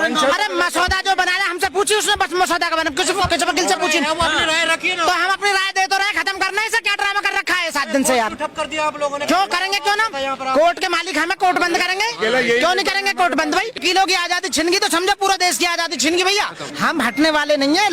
अरे मसौदा जो बनाया हमसे पूछी उसने, बस मसौदा का बना किसी वकील से पूछी, वो अपनी राय रखी ना। तो हम अपनी राय दे तो रहे, खत्म करना है इसे, क्या ड्रामा कर रखा है 7 दिन से यार। ठप कर दिया आप लोगों ने। क्यों करेंगे, क्यों ना, कोर्ट के मालिक हमें, कोर्ट बंद करेंगे, क्यों नहीं करेंगे कोर्ट बंद भाई। वकीलों की आजादी छिन गई तो समझो पूरा देश की आजादी छिन गई भैया। हम हटने वाले नहीं है,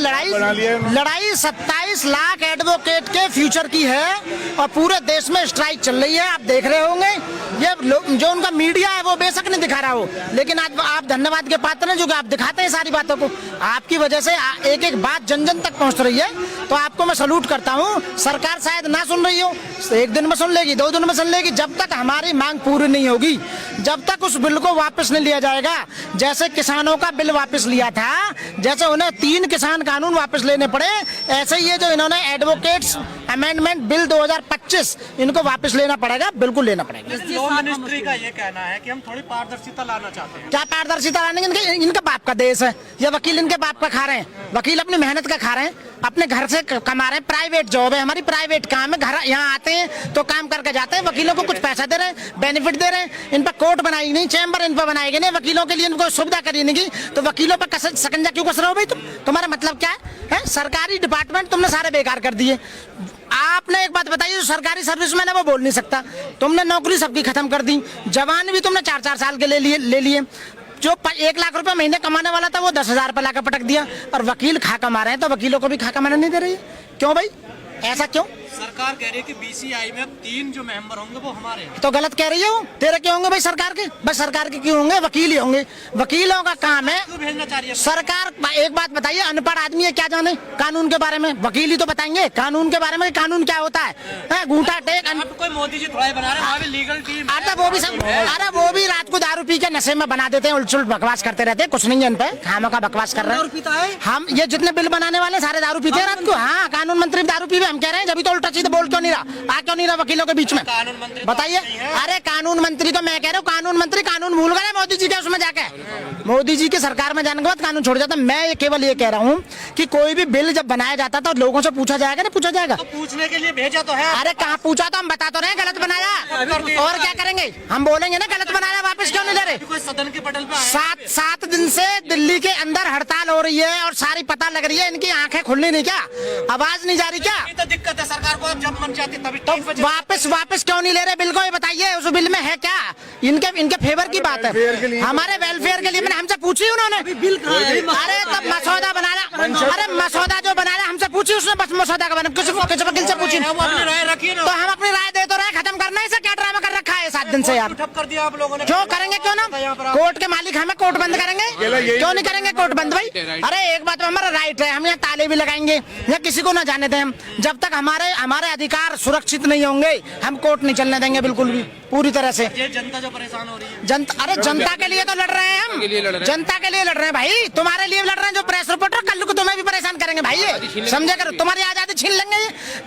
लड़ाई 27 लाख एडवोकेट के फ्यूचर की है और पूरे देश में स्ट्राइक चल रही है। आप देख रहे होंगे ये जो उनका मीडिया है वो बेशक नहीं दिखा रहा हो, लेकिन आज आप धन्यवाद के पात्र हैं जो कि आप दिखाते हैं सारी बातों को। आपकी वजह से एक एक बात जन जन तक पहुंच रही है, तो आपको मैं सलूट करता हूं। सरकार शायद ना सुन रही हो, 1 दिन में सुन लेगी, 2 दिन में सुन लेगी, जब तक हमारी मांग पूरी नहीं होगी, जब तक उस बिल को वापस नहीं लिया जाएगा। जैसे किसानों का बिल वापस लिया था, जैसे उन्हें 3 किसान कानून वापस लेने पड़े, ऐसे ही ये जो इन्होंने एडवोकेट्स अमेंडमेंट बिल 2025 इनको वापस लेना पड़ेगा, बिल्कुल लेना पड़ेगा। लॉ मिनिस्ट्री का ये कहना है कि हम थोड़ी पारदर्शिता लाना चाहते हैं। क्या पारदर्शिता लाने, इनके बाप का देश है, ये वकील इनके बाप का खा रहे हैं, वकील अपनी मेहनत का खा रहे हैं, अपने घर से कमा रहे हैं, प्राइवेट जॉब है हमारी, प्राइवेट काम है, घर यहाँ आते हैं तो काम करके जाते हैं, वकीलों को कुछ पैसा दे रहे हैं, बेनिफिट दे रहे हैं। इन पर कोर्ट बनाई नहीं, चैम्बर इन पर बनाएगी नहीं, वकीलों के लिए इनको सुविधा करी नहीं, तो वकीलों पर सकंजा क्यों कस रहे हो भाई तुम? तुम्हारा मतलब क्या है? सरकारी डिपार्टमेंट तुमने सारे बेकार कर दिए। आपने एक बात बताइए, जो सरकारी सर्विस मैन है वो बोल नहीं सकता, तुमने नौकरी सबकी खत्म कर दी, जवान भी तुमने 4-4 साल के ले लिए, जो 1 लाख रुपए महीने कमाने वाला था वो 10,000 रुपए लाकर पटक दिया, और वकील खा कमा रहे हैं तो वकीलों को भी खा कमाने नहीं दे रही। क्यों भाई, ऐसा क्यों? सरकार कह रही है कि बीसीआई में 3 जो मेंबर होंगे वो हमारे हैं। तो गलत कह रही हो, तेरे क्यों होंगे भाई सरकार के? बस सरकार के क्यों होंगे? वकील ही होंगे, वकीलों का काम है भेजना चाहिए सरकार। एक बात बताइए, अनपढ़ आदमी है, क्या जाने कानून के बारे में? वकील ही तो बताएंगे कानून के बारे में, कानून क्या होता है। घूंटा टेक कोई मोदी जी थोड़ा बना रहे हैं, लीगल टीम। अरे वो भी रात को दारू पी के नशे में बना देते हैं, उल्ट बकवास करते रहते हैं, कुछ नहीं है इन पे, खामों का बकवास कर रहे हैं। हम ये जितने बिल बनाने वाले सारे दारू पीते हैं रात को। हाँ, कानून मंत्री दारू पीवे, हम कह रहे हैं, जब तो उल्टा सीधा बोल क्यों नहीं रहा, क्यों नहीं रहा वकीलों के बीच में? बताइए। अरे कानून मंत्री तो मैं कह रहा हूँ, कानून मंत्री कानून भूल गए मोदी जी के उसमें जाके, मोदी जी की सरकार में जाने के बाद कानून छोड़ जाता। मैं केवल ये कह रहा हूँ कि कोई भी बिल जब बनाया जाता था लोगों से पूछा जाएगा ना, पूछा जाएगा। तो पूछने के लिए भेजा तो है। अरे कहाँ पूछा, तो हम बता तो रहे हैं गलत बनाया, और क्या करेंगे? हम बोलेंगे ना गलत बनाया, वापस क्यों नहीं ले रहे? सदन के पटल पे 7 दिन से दिल्ली के अंदर हड़ताल हो रही है और सारी पता लग रही है, इनकी आंखें खुलनी नहीं क्या? आवाज नहीं जा रही क्या? तो दिक्कत है सरकार को, जब मन चाहती तभी। तो वापस क्यों नहीं ले रहे बिल को? ये बताइए, उस बिल में है क्या? इनके फेवर की बात है, हमारे वेलफेयर के लिए। मैंने हमसे पूछी उन्होंने बिल कहाँ है? अरे तब मसौदा बनाया, अरे मसौदा जो बनाया हमसे पूछी उसने, बस मसौदा का बना किसी वकील से पूछी, वो अपनी राय रखी ना। तो हम अपनी राय दे तो रहे, खत्म करना है इसे, क्या ड्रामा कर रखा है 7 दिन से यार। ठप कर दिया आप लोगों ने। क्यों करेंगे, क्यों ना, कोर्ट के मालिक हमें, कोर्ट बंद करेंगे, क्यों नहीं करेंगे कोर्ट बंद भाई? अरे एक बात हमारा राइट है, हम यहाँ ताले भी लगाएंगे या किसी को ना जाने दें, जब तक हमारे अधिकार सुरक्षित नहीं होंगे हम कोर्ट नहीं चलने देंगे बिल्कुल भी, पूरी तरह से। ये जनता जो परेशान हो रही है, अरे जनता के लिए तो लड़ रहे हैं हम, जनता के लिए लड़ रहे हैं भाई, तुम्हारे लिए लड़ रहे हैं जो प्रेस रिपोर्टर, कल को तुम्हें भी परेशान करेंगे भाई, ये समझे करो, तुम्हारी आजादी छीन लेंगे।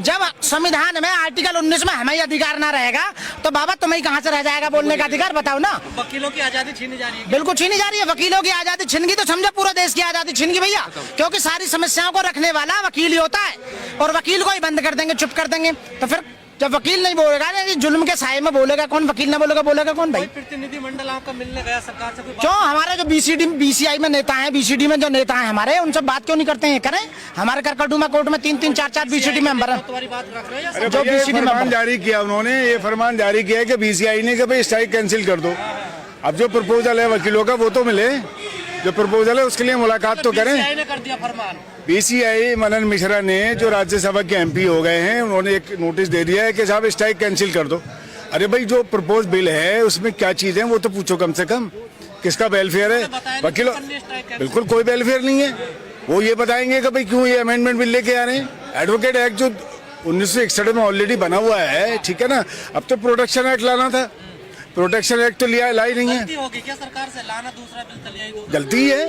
जब संविधान में आर्टिकल 19 में हमें अधिकार ना रहेगा तो बाबा तुम्हें कहाँ से रह जाएगा बोलने का अधिकार? बताओ ना। वकीलों की आजादी छीनी जा रही है, बिल्कुल छीनी जा रही है, वकीलों की आजादी छीन गई तो समझो पूरा देश की आजादी छीन गई भैया, क्योंकि सारी समस्याओं को रखने वाला वकील ही होता है, और वकील को ही बंद कर देंगे, चुप कर देंगे, तो फिर जब वकील नहीं बोलेगा, जुल्म के साए में बोलेगा कौन? वकील ना बोलेगा कौन भाई? प्रतिनिधि मंडल आपका मिलने गया सरकार से, क्यों? हमारे जो बीसीआई में नेता हैं, बीसीडी में जो नेता हैं हमारे, उनसे बात क्यों नहीं करते हैं? करें, हमारे करकटुमा कोर्ट में 3-3, 4-4 बीसीडी मेंबर हैं। तुम्हारी बात रख रहे हैं जो बीसीडी फरमान जारी किया उन्होंने, ये फरमान जारी किया है कि बीसीआई ने कि भाई स्ट्राइक कैंसिल कर दो। अब जो प्रपोजल है वकीलों का वो तो मिले, जो प्रपोजल है उसके लिए मुलाकात तो करें। बीसीआई ने कर दिया फरमान। बीसीआई मनन मिश्रा ने, जो राज्यसभा के एमपी हो गए हैं, उन्होंने एक नोटिस दे दिया है कि साहब स्ट्राइक कैंसिल कर दो। अरे भाई, जो प्रपोज बिल है उसमें क्या चीज है वो तो पूछो कम से कम, किसका वेलफेयर है? वकीलों बिल्कुल कोई वेलफेयर नहीं है, वो ये बताएंगे कि भाई क्यों ये अमेंडमेंट बिल लेके आ रहे हैं। एडवोकेट एक्ट जो 1961 में ऑलरेडी बना हुआ है, ठीक है ना, अब तो प्रोटेक्शन एक्ट लाना था, प्रोटेक्शन एक्ट तो ला ही नहीं है। गलती होगी क्या सरकार से? लाना दूसरा बिल तो लिया ही दो। गलती है,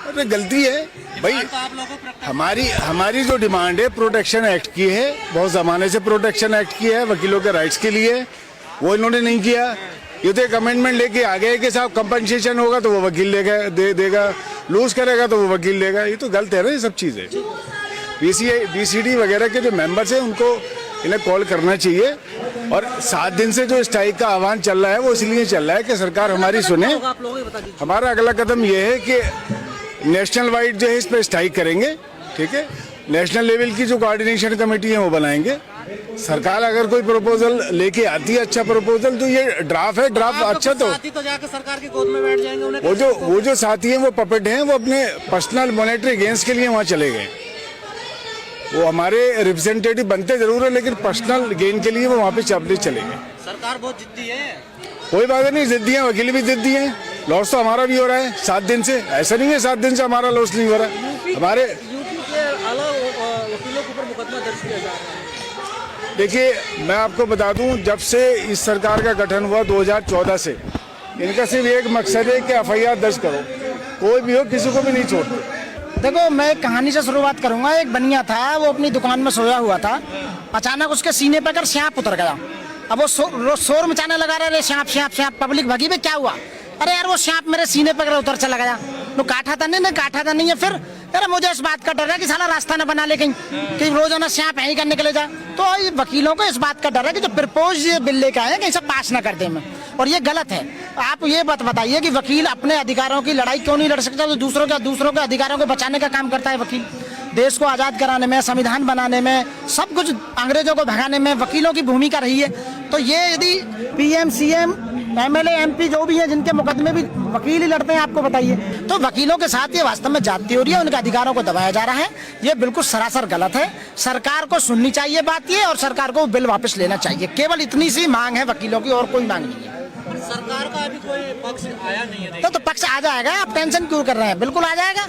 अरे गलती है भाई। तो आप लोगों को हमारी जो डिमांड है प्रोटेक्शन एक्ट की है, बहुत जमाने से प्रोटेक्शन एक्ट की है वकीलों के राइट्स के लिए, वो इन्होंने नहीं किया। ये तो एक अमेंडमेंट लेके आ गए कि साहब कंपनसेशन होगा तो वो वकील देगा, लूज करेगा तो वो वकील देगा। ये तो गलत है ना, ये सब चीजें। बीसीडी वगैरह के जो मेंबर्स हैं उनको इन्हें कॉल करना चाहिए और 7 दिन से जो स्ट्राइक का आह्वान चल रहा है वो इसलिए चल रहा है कि सरकार हमारी सुने। हमारा अगला कदम ये है कि नेशनल वाइड जो है इस पर स्ट्राइक करेंगे, ठीक है। नेशनल लेवल की जो कोऑर्डिनेशन कमेटी है वो बनाएंगे। सरकार अगर कोई प्रपोजल लेके आती है, अच्छा प्रपोजल, तो ये ड्राफ्ट है, ड्राफ्ट अच्छा तो जाकर सरकार की गोद में बैठ जाएंगे। उन्हें वो जो साथी हैं वो पपेट हैं, वो अपने पर्सनल मॉनेटरी गेन्स के लिए वहाँ चले गए। वो हमारे रिप्रेजेंटेटिव बनते जरूर है, लेकिन पर्सनल गेन के लिए वो वहाँ पे चले गए। सरकार बहुत जिद्दी है। कोई बात नहीं, जिद्दी है, वकील भी जिद्दी हैं। लॉस तो हमारा भी हो रहा है 7 दिन से, ऐसा नहीं है 7 दिन से हमारा लॉस नहीं हो रहा है। हमारे यूपी के अलग वकीलों के ऊपर मुकदमा दर्ज किया जा रहा है। देखिए, मैं आपको बता दूं, जब से इस सरकार का गठन हुआ 2014 से, इनका सिर्फ एक मकसद है कि FIR दर्ज करो, कोई भी हो, किसी को भी नहीं छोड़ते। देखो, मैं एक कहानी से शुरुआत करूंगा। एक बनिया था, वो अपनी दुकान में सोया हुआ था, अचानक उसके सीने पर कर सांप उतर गया। अब वो शोर मचाने लगा रहा है, सांप सांप सांप। पब्लिक भगी, में क्या हुआ? अरे यार, वो सांप मेरे सीने पर उतर चला गया। तो काटा था नहीं है। फिर अरे मुझे इस बात का डर है कि साला रास्ता न बना ले कहीं, कि रोजाना सांप यहीं का निकले जा। तो वकीलों को इस बात का डर है कि जो प्रपोज बिल लेकर आए कहीं से पास ना कर दे में, और ये गलत है। आप ये बात बताइए कि वकील अपने अधिकारों की लड़ाई क्यों नहीं लड़ सकता? तो दूसरों के अधिकारों को बचाने का काम करता है वकील। देश को आजाद कराने में, संविधान बनाने में, सब कुछ अंग्रेजों को भगाने में वकीलों की भूमिका रही है। तो ये यदि PM, CM, MLA, MP जो भी है, जिनके मुकदमे भी वकील ही लड़ते हैं, आपको बताइए, तो वकीलों के साथ ये वास्तव में जाती हो रही है, उनके अधिकारों को दबाया जा रहा है। ये बिल्कुल सरासर गलत है। सरकार को सुननी चाहिए बात ये, और सरकार को बिल वापस लेना चाहिए। केवल इतनी सी मांग है वकीलों की, और कोई मांग नहीं है। सरकार का अभी कोई पक्ष आया नहीं है। तो पक्ष आ जाएगा, आप टेंशन क्यों कर रहे हैं? बिल्कुल आ जाएगा।